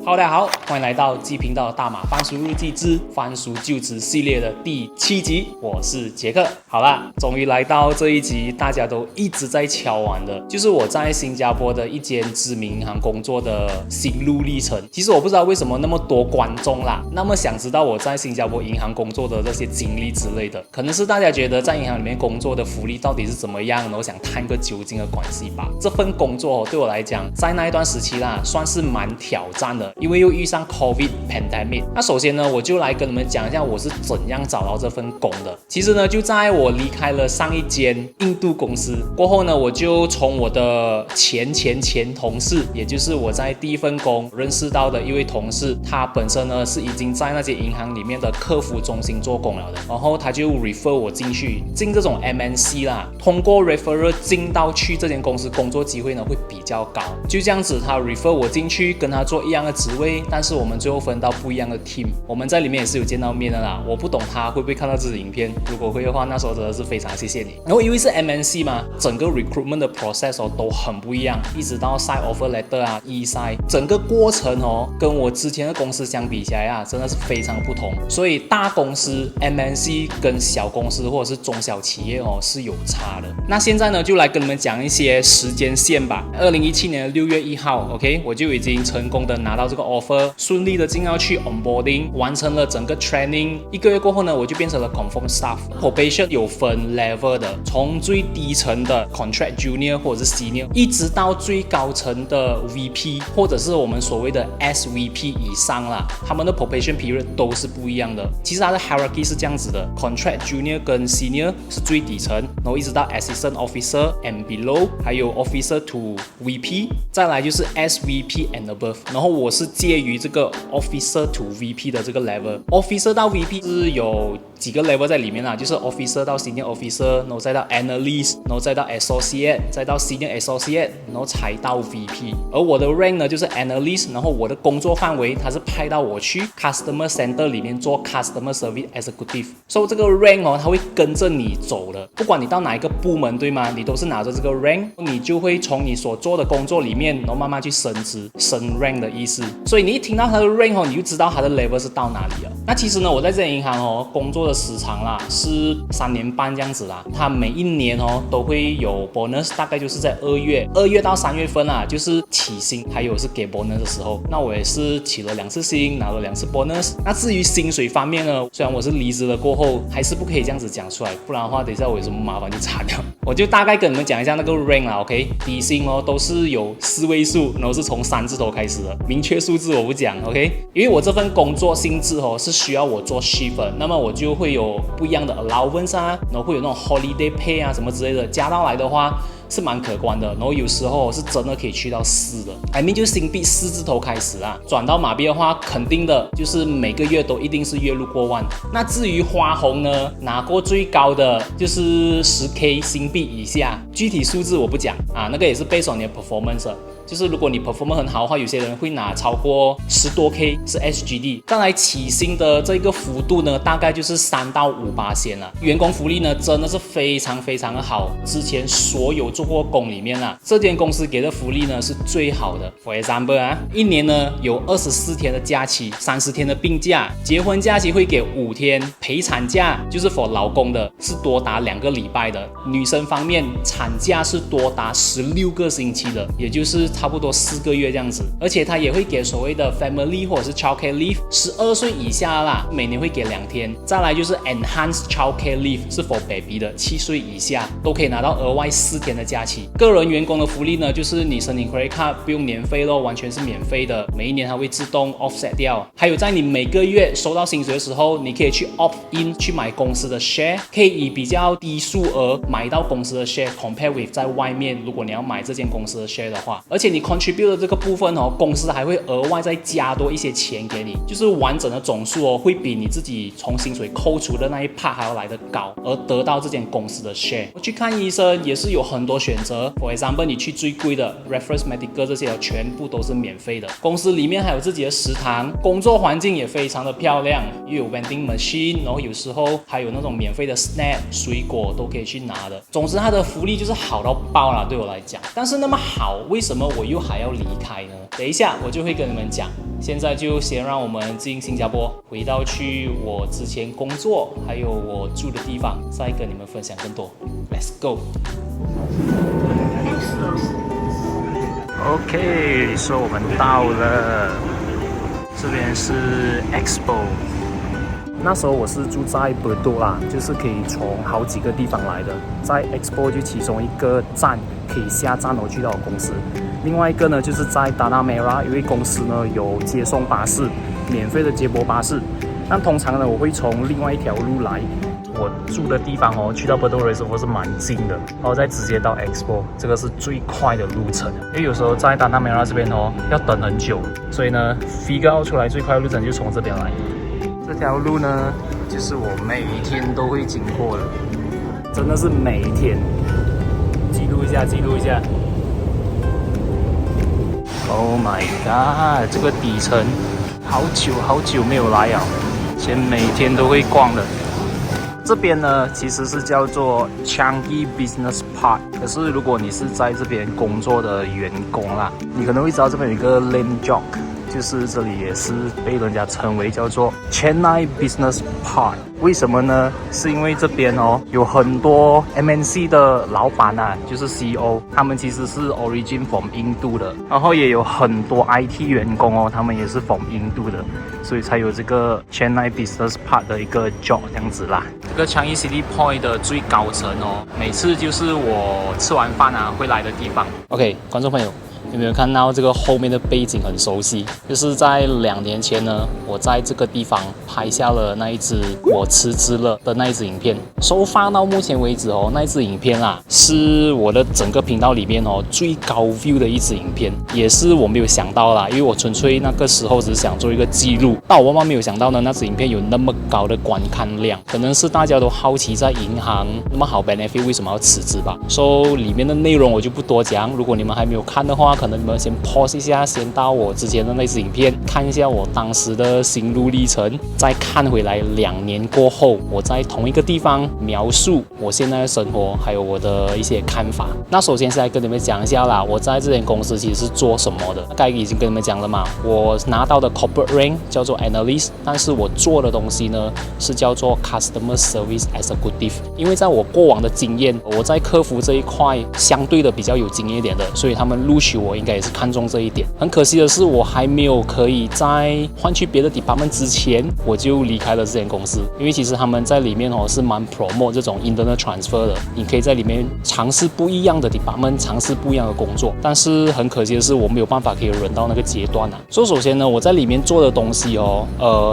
Hello， 大家好，欢迎来到G频道大马番薯日记之番薯就职系列的第7集，我是杰克。好啦，终于来到这一集，大家都一直在敲碗的，就是我在新加坡的一间知名银行工作的心路历程。其实我不知道为什么那么多观众啦，那么想知道我在新加坡银行工作的这些经历之类的，可能是大家觉得在银行里面工作的福利到底是怎么样，然后想探个究竟的关系吧。这份工作对我来讲，在那一段时期啦，算是蛮挑战的。因为又遇上 COVID pandemic， 那首先呢，我就来跟你们讲一下我是怎样找到这份工的。其实呢，就在我离开了上一间印度公司过后呢，我就从我的前同事，也就是我在第一份工认识到的一位同事，他本身呢是已经在那间银行里面的客服中心做工了的，然后他就 refer 我进这种 MNC 啦，通过 referral 进到去这间公司工作机会呢会比较高。就这样子，他 refer 我进去，跟他做一样的职位，但是我们最后分到不一样的 team， 我们在里面也是有见到面的啦。我不懂他会不会看到这支影片，如果会的话，那时候真的是非常谢谢你。然后因为是 MNC 嘛，整个 recruitment 的 process 都很不一样，一直到 sign offer letter 啊，e-sign， 整个过程跟我之前的公司相比起来啊，真的是非常不同。所以大公司 MNC 跟小公司或者是中小企业是有差的。那现在呢，就来跟你们讲一些时间线吧。2017年6月1号 ，OK， 我就已经成功的拿到这个 offer， 顺利的进到去 onboarding， 完成了整个 training。1个月过后呢，我就变成了 confirm staff。probation 有分 level 的，从最低层的 contract junior 或者是 senior， 一直到最高层的 VP 或者是我们所谓的 SVP 以上啦，他们的 probation period 都是不一样的。其实它的 hierarchy 是这样子的 ，contract junior 跟 senior 是最底层，然后一直到 assistant officer and below， 还有 officer to VP， 再来就是 SVP and above。然后我是介于这个 officer to VP 的这个 level。officer 到 VP 是有几个 level 在里面啦，就是 officer 到 senior officer， 然后再到 analyst， 然后再到 associate， 再到 senior associate， 然后才到 VP。而我的 rank 呢就是 analyst， 然后我的工作范围它是派到我去 customer center 里面做 customer service executive。所以这个 rank 它会跟着你走的，不管你到哪一个部门，对吗？你都是拿着这个 rank， 你就会从你所做的工作里面，然后慢慢去升职，升 rank 的意思。所以你一听到它的 rank 你就知道它的 level 是到哪里了。那其实呢，我在这间银行工作的时长啦是3年半这样子啦，它每一年都会有 bonus， 大概就是在2月到3月份啦，就是起薪还有是给 bonus 的时候。那我也是起了2次薪，拿了2次 bonus。那至于薪水方面呢，虽然我是离职了过后，还是不可以这样子讲出来，不然的话等一下我有什么麻烦就惨了。我就大概跟你们讲一下那个 rank 啦 ，OK， 底薪都是有4位数，然后是从3字头开始的，明确数字我不讲 ，OK， 因为我这份工作性质是需要我做 shift， 那么我就会有不一样的 allowance 啊，然后会有那种 holiday pay 啊什么之类的，加到来的话是蛮可观的，然后有时候是真的可以去到4的，I mean 就是新币4字头开始啦，转到马币的话，肯定的就是每个月都一定是月入过万。那至于花红呢，拿过最高的就是10K 新币以下，具体数字我不讲啊，那个也是 based on 你的 performance。就是如果你 performance 很好的话，有些人会拿超过10多 K 是 SGD。再来起薪的这个幅度呢，大概就是3到5%啦。员工福利呢，真的是非常非常的好。之前所有做过工里面这间公司给的福利呢是最好的。For example 一年呢有24天的假期，30天的病假，结婚假期会给5天，陪产假就是 for 劳工的，是多达2个礼拜的。女生方面，产假是多达16个星期的，也就是差不多4个月这样子。而且他也会给所谓的 family 或者是 childcare leave， 12岁以下啦，每年会给2天。再来就是 enhanced childcare leave， 是 for baby 的，7岁以下都可以拿到额外4天的假期。个人员工的福利呢，就是你申请 credit card 不用年费咯，完全是免费的，每一年它会自动 offset 掉。还有在你每个月收到薪水的时候，你可以去 opt in 去买公司的 share， 可以以比较低数额买到公司的 share compare with 在外面，如果你要买这间公司的 share 的话，而且你 contribute 的这个部分公司还会额外再加多一些钱给你，就是完整的总数会比你自己从薪水扣除的那一 part 还要来得高，而得到这间公司的 share。我去看医生也是有很多选择 ，for example 你去最贵的 reference medical 这些全部都是免费的。公司里面还有自己的食堂，工作环境也非常的漂亮，又有 vending machine， 然后有时候还有那种免费的 snack 水果都可以去拿的。总之它的福利就是好到爆啦，对我来讲。但是那么好，为什么我又还要离开呢？等一下我就会跟你们讲。现在就先让我们进新加坡，回到去我之前工作还有我住的地方，再跟你们分享更多。Let's go。 OK， 说我们到了，这边是 Expo。那时候我是住在伯多啦，就是可以从好几个地方来的，在 Expo 就其中一个站可以下站去到我公司。另外一个呢，就是在 Tanah Merah， 因为公司呢有接送巴士，免费的接驳巴士。但通常呢，我会从另外一条路来。我住的地方去到 Bedok Reservoir 是蛮近的，然后再直接到 Expo， 这个是最快的路程。因为有时候在 Tanah Merah 这边要等很久，所以呢 figure out 出来最快的路程就从这边来。这条路呢，就是我每一天都会经过的，真的是每一天。记录一下，记录一下。Oh my god， 这个底层好久没有来啊，以前每天都会逛的。这边呢，其实是叫做 Changi Business Park。可是如果你是在这边工作的员工啦，你可能会知道这边有一个 Lane Jog， 就是这里也是被人家称为叫做 Chennai Business Park。为什么呢？是因为这边有很多 MNC 的老板啊，就是 CEO， 他们其实是 origin from 印度的，然后也有很多 IT 员工他们也是 from 印度的，所以才有这个 Chennai Business Park 的一个 job 这样子啦。这个 Changi City Point 的最高层每次就是我吃完饭会来的地方。OK， 观众朋友，有没有看到这个后面的背景很熟悉？就是在2年前呢，我在这个地方拍下了那一支我辞职了的那一支影片。收发到目前为止那一支影片啦，是我的整个频道里面最高 view 的一支影片，也是我没有想到啦，因为我纯粹那个时候只是想做一个记录，但我万万没有想到呢，那支影片有那么高的观看量，可能是大家都好奇在银行那么好 benefit 为什么要辞职吧。里面的内容我就不多讲，如果你们还没有看的话，可能你们先 pause 一下，先到我之前的那支影片看一下我当时的心路历程，再看回来2年过后我在同一个地方描述我现在的生活还有我的一些看法。那首先是来跟你们讲一下啦，我在这间公司其实是做什么的。刚才已经跟你们讲了嘛，我拿到的 corporate rank 叫做 analyst， 但是我做的东西呢是叫做 customer service executive。因为在我过往的经验，我在客服这一块相对的比较有经验一点的，所以他们录取我应该也是看中这一点。很可惜的是，我还没有可以在换去别的 department 之前，我就离开了这间公司。因为其实他们在里面是蛮 promote 这种 internal transfer 的，你可以在里面尝试不一样的 department， 尝试不一样的工作。但是很可惜的是，我没有办法可以轮到那个阶段啊。所以首先呢，我在里面做的东西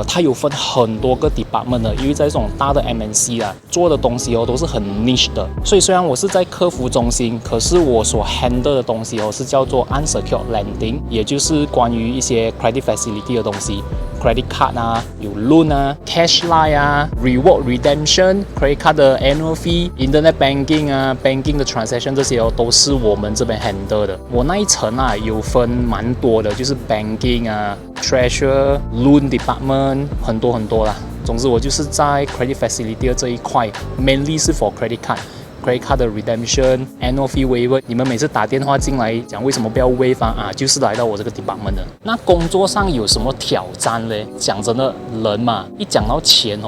它有分很多个 department 的，因为在这种大的 MNC 啊，做的东西都是很 niche 的。所以虽然我是在客服中心，可是我所 handle 的东西是叫做 unsecured lending， 也就是关于一些 credit facility 的东西。credit card 啊，有 loan 啊 ，cash line 啊 ，reward redemption，credit card 的 annual fee，internet banking 啊 ，banking 的 transaction 这些都是我们这边 handle 的。我那一层啊有分蛮多的，就是 banking 啊 ，treasurer，loan department， 很多啦。总之我就是在 credit facility 的这一块 ，mainly 是 for credit card。credit card 的 redemption、annual fee waiver， 你们每次打电话进来讲为什么不要 waive 啊，就是来到我这个 department 的。那工作上有什么挑战嘞？讲真的，人嘛，一讲到钱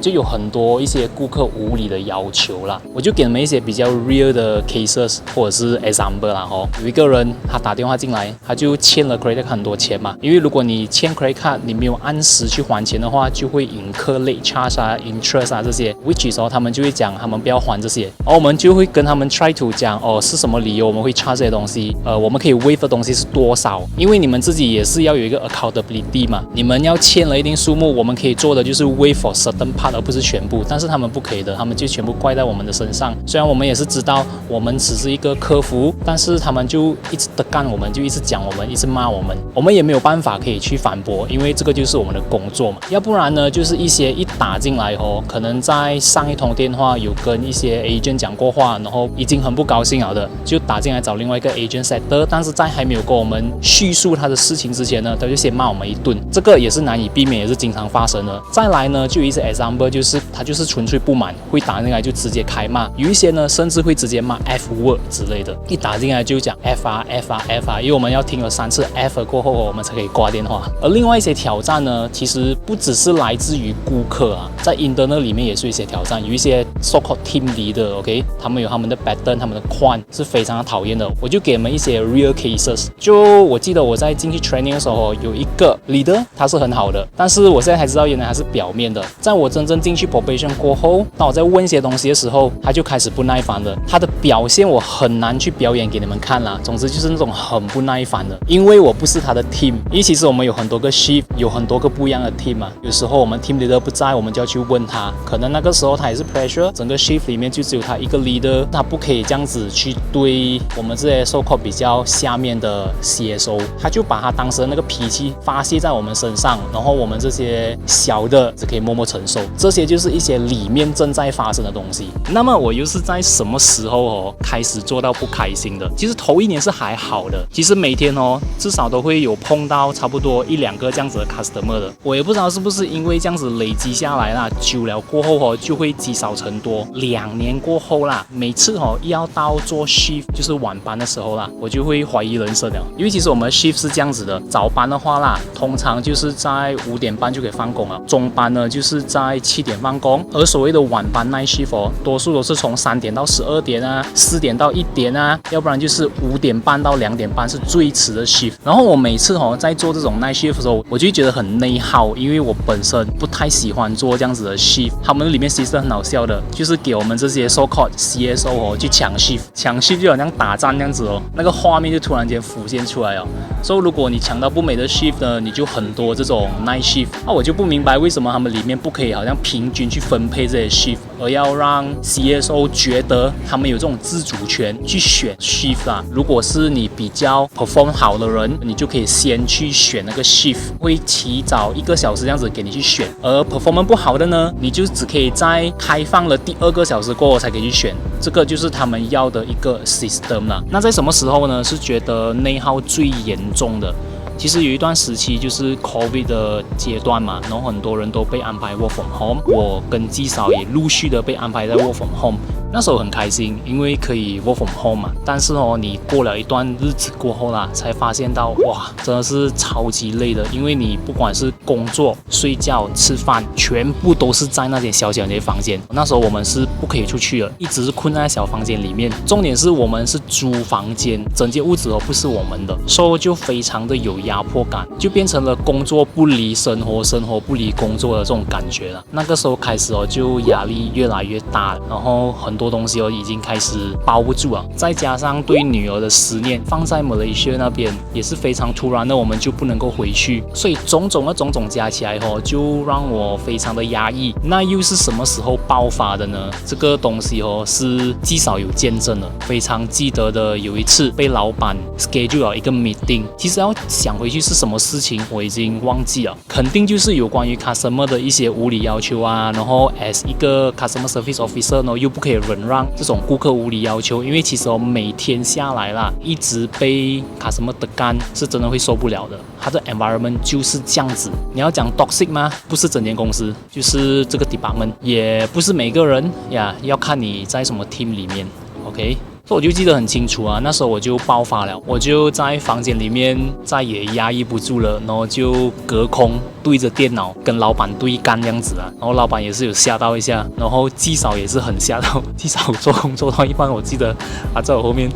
就有很多一些顾客无理的要求啦。我就给你们一些比较 real 的 cases 或者是 example 啦有一个人他打电话进来，他就欠了 credit card 很多钱嘛，因为如果你欠 credit card， 你没有按时去还钱的话，就会引客 late charge 啊、interest 啊这些 ，which is 他们就会讲他们不要还这些。我们就会跟他们 try to 讲是什么理由我们会 charge 这些东西，我们可以 waive 的东西是多少，因为你们自己也是要有一个 accountability 嘛，你们要欠了一定数目，我们可以做的就是 waive for certain part 而不是全部，但是他们不可以的，他们就全部怪在我们的身上。虽然我们也是知道我们只是一个客服，但是他们就一直的干我们，就一直讲我们，一直骂我们，我们也没有办法可以去反驳，因为这个就是我们的工作嘛。要不然呢，就是一些一打进来可能在上一通电话有跟一些 agent 讲过话，然后已经很不高兴了的，就打进来找另外一个 agent setter， 但是在还没有跟我们叙述他的事情之前呢，他就先骂我们一顿，这个也是难以避免，也是经常发生的。再来呢，就有一些 example， 就是他就是纯粹不满，会打进来就直接开骂，有一些呢甚至会直接骂 F word 之类的，一打进来就讲 F 啊 F 啊 F 啊，因为我们要听了3次 F 过后，我们才可以挂电话。而另外一些挑战呢，其实不只是来自于顾客啊，在 internal 里面也是一些挑战，有一些 so-called team leader，OK， 他们有他们的 pattern， 他们的框是非常讨厌的。我就给你们一些 real cases。就我记得我在进去 training 的时候，有一个 leader 他是很好的，但是我现在才知道原来他是表面的。在我真正进去 probation 过后，当我在问一些东西的时候，他就开始不耐烦了。他的表现我很难去表演给你们看啦。总之就是那种很不耐烦的，因为我不是他的 team。因为其实我们有很多个 shift， 有很多个不一样的 team 啊。有时候我们 team leader 不在，我们就要去问他。可能那个时候他也是 pressure， 整个 shift 里面就只有他一个 leader， 他不可以这样子去对我们这些 so-called 比较下面的 CSO， 他就把他当时的那个脾气发泄在我们身上，然后我们这些小的只可以默默承受。这些就是一些里面正在发生的东西。那么我又是在什么时候开始做到不开心的？其实头1年是还好的，其实每天至少都会有碰到差不多1、2个这样子的 customer 的。我也不知道是不是因为这样子累积下来啦，久了过后就会积少成多。2年过后啦，每次一要到做 shift 就是晚班的时候啦，我就会怀疑人生了。因为其实我们 shift 是这样子的，早班的话啦，通常就是在5点半就可以放工了，中班呢就是在7点放工，而所谓的晚班 night shift 多数都是从3点到12点啊，4点到1点啊，要不然就是5点半到2点半是最迟的 shift。然后我每次在做这种 night shift 的时候，我就觉得很内耗，因为我本身不太喜欢做这样子的 shift。他们里面其实很好笑的，就是给我们这些 so-called CSO 去抢 shift， 抢 shift 就好像打仗这样子那个画面就突然间浮现出来所以如果你抢到不美的 shift 呢，你就很多这种 night shift。那我就不明白为什么他们里面不可以好像平均去分配这些 shift， 而要让 CSO 觉得他们有这种自主权去选 shift 啦。如果是你比较 perform 好的人，你就可以先去选那个 shift， 会提早1个小时这样子给你去选。而 performance 不好的呢，你就只可以在开放了第2个小时过后才可以去选。这个就是他们要的一个 system 啦。那在什么时候呢？是觉得内耗最严重的。其实有一段时期就是 COVID 的阶段嘛，然后很多人都被安排 work from home， 我跟纪嫂也陆续的被安排在 work from home。那时候很开心，因为可以 work from home 嘛。但是你过了一段日子过后啦，才发现到哇，真的是超级累的。因为你不管是工作、睡觉、吃饭，全部都是在那间小小的房间。那时候我们是不可以出去的，一直是困在小房间里面。重点是我们是租房间，整间屋子不是我们的，所以就非常的有压迫感，就变成了工作不离生活，生活不离工作的这种感觉了。那个时候开始就压力越来越大，然后很多东西已经开始包不住了，再加上对女儿的思念，放在马来西亚那边也是非常突然的，我们就不能够回去，所以种种加起来就让我非常的压抑。那又是什么时候爆发的呢？这个东西是纪嫂有见证的，非常记得的。有一次被老板 schedule 了一个 meeting， 其实要想回去是什么事情我已经忘记了，肯定就是有关于 customer 的一些无理要求啊，然后 as 一个 customer service officer 呢，又不可以忍让这种顾客无理要求，因为其实每天下来啦，一直被 customer 的干是真的会受不了的。它的 environment 就是这样子。你要讲 toxic 吗？不是整间公司，就是这个 department， 也不是每个人呀，要看你在什么 team 里面 ，OK。所以我就记得很清楚啊，那时候我就爆发了，我就在房间里面再也压抑不住了，然后就隔空对着电脑跟老板对干这样子啊，然后老板也是有吓到一下，然后纪嫂也是很吓到，纪嫂做工做到一半，我记得在我后面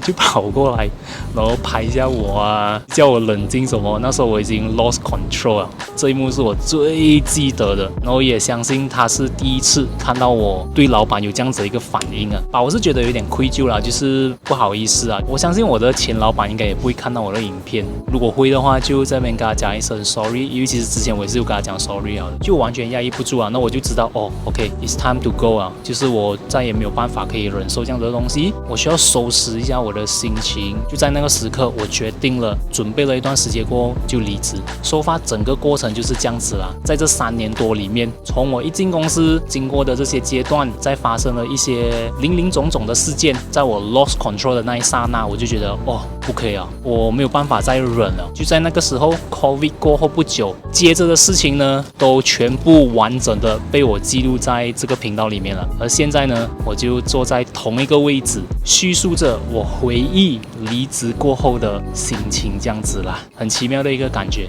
就跑过来，然后拍一下我啊，叫我冷静什么。那时候我已经 lost control 了，这一幕是我最记得的，然后也相信他是第一次看到我对老板有这样子的一个反应啊，我是觉得有点愧疚啦，就是不好意思啊。我相信我的前老板应该也不会看到我的影片，如果会的话，就在那边跟他讲一声 sorry， 因为其实之前我也是有跟他讲 sorry 啊，就完全压抑不住啊。那我就知道OK，it's time to go 啊，就是我再也没有办法可以忍受这样的东西，我需要收拾一下我的心情，就在那个时刻，我决定了，准备了一段时间过后就离职。收发整个过程就是这样子啦。在这3年多里面，从我一进公司经过的这些阶段，再发生了一些林林总总的事件，在我 lost control 的那一刹那，我就觉得不可以啊，我没有办法再忍了。就在那个时候 ，COVID 过后不久，接着的事情呢，都全部完整的被我记录在这个频道里面了。而现在呢，我就坐在同一个位置，叙述着我回忆离职过后的心情，这样子啦，很奇妙的一个感觉。